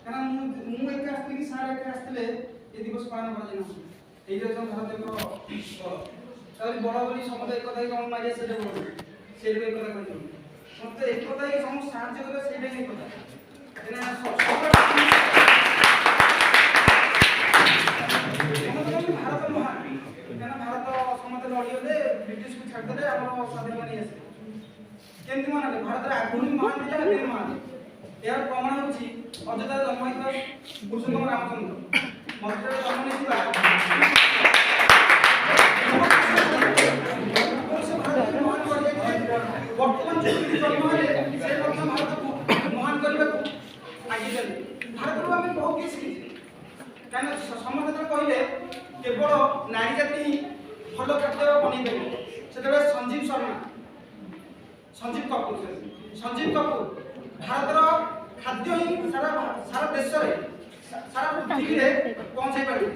କାରଣ ମୁଁ ଏକା ଆସିଥିଲି କି ସାର୍ ଏକା ଆସିଥିଲେ ଏ ଦିବସ ପାଳନ କରାଯାଇନଥିଲା। ଏଇଟା ହେଉଛି ଭାରତୀୟଙ୍କର ବଳ। ତାପରେ ବଳ ବୋଲି ସମସ୍ତେ ଏକତା ହେଇକି କ'ଣ ମାରିବା ସେଇଟା ବଳ, ସେଇଟା ବି ଏକତା କହିପାରିବୁ। ସମସ୍ତେ ଏକତା ହେଇକି ସମସ୍ତେ ସାହାଯ୍ୟ କରିବା ସେଇଟା ହିଁ ଏକତା। ଭାରତ ମହାନ, କାରଣ ଭାରତ ସମସ୍ତେ ଲଢ଼ିଗଲେ, ବ୍ରିଟିଶକୁ ଛାଡ଼ିଦେଲେ, ଆମର ସ୍ୱାଧୀନତା ନେଇ ଆସିଲେ। କେମିତି ମହାନ ହେଲେ? ଭାରତରେ ଆଗରୁ ବି ମହାନ ଥିଲା, ଏବେ ବି ମହାନ। ଏହାର ପ୍ରମାଣ ହେଉଛି ଅଯୋଧ୍ୟାରେ ଜନ୍ମ ହୋଇଥିବା ପୁରୁଷୋତ୍ତମ ରାମଚନ୍ଦ୍ର, ମଥୁରାରେ ଜନ୍ମ ନେଇଥିବା ବର୍ତ୍ତମାନ ଯେମିତି ଜନ୍ମ ହେଲେ ସେ ମଧ୍ୟ ଭାରତକୁ ମହାନ କରିବାକୁ ଆଗେଇଛନ୍ତି। ଭାରତରୁ ଆମେ ବହୁତ କିଛି ଶିଖିଛେ, କାହିଁକିନା ସମସ୍ତେ କହିଲେ କେବଳ ନାରୀ ଜାତି ହିଁ ଭଲ ଖାଦ୍ୟ ବନେଇ ପାରିବ। ସେତେବେଳେ ସଞ୍ଜୀବ କପୁର ଭାରତର ଖାଦ୍ୟ ହିଁ ସାରା ଦେଶରେ, ସାରା ପୃଥିବୀରେ ପହଞ୍ଚାଇ ପାରିବେ।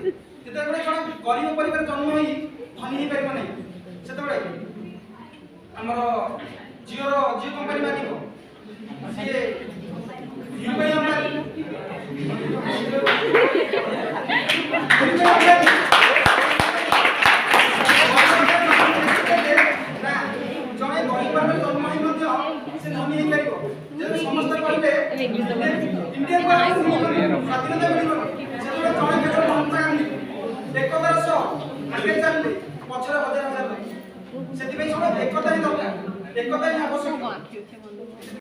ଯେତେବେଳେ ଜଣେ ଗରିବ ପରିବାର ଜନ୍ମ ହୋଇ ଧନୀ ହେଇପାରିବ ନାହିଁ, ସେତେବେଳେ ଆମର ଜିଓ କମ୍ପାନୀ ମାଲିକ ସିଏ ଧୀରୁଭାଇ ଅମ୍ବାନୀ ଜଣେ ଗରିବ ପରିବାର ଜନ୍ମ ହୋଇ ମଧ୍ୟ ସେ ଧନୀ ହେଇପାରିବ। ଯେହେତୁ ସମସ୍ତେ କହିଲେ ଇଣ୍ଡିଆନ ସ୍ୱାଧୀନତା ମିଳିବ, ସେତେବେଳେ ଜଣେ କେବଳ ମହାତ୍ମା ଗାନ୍ଧୀ ଏକତାର ସହ ଆଗେ ଚାଲିଲେ, ପଛରେ ହଜାର ହଜାର ଲୋକ। ସେଥିପାଇଁ ସବୁ ଏକତା ହିଁ ଦରକାର, ଏକତା ହିଁ ଆବଶ୍ୟକ।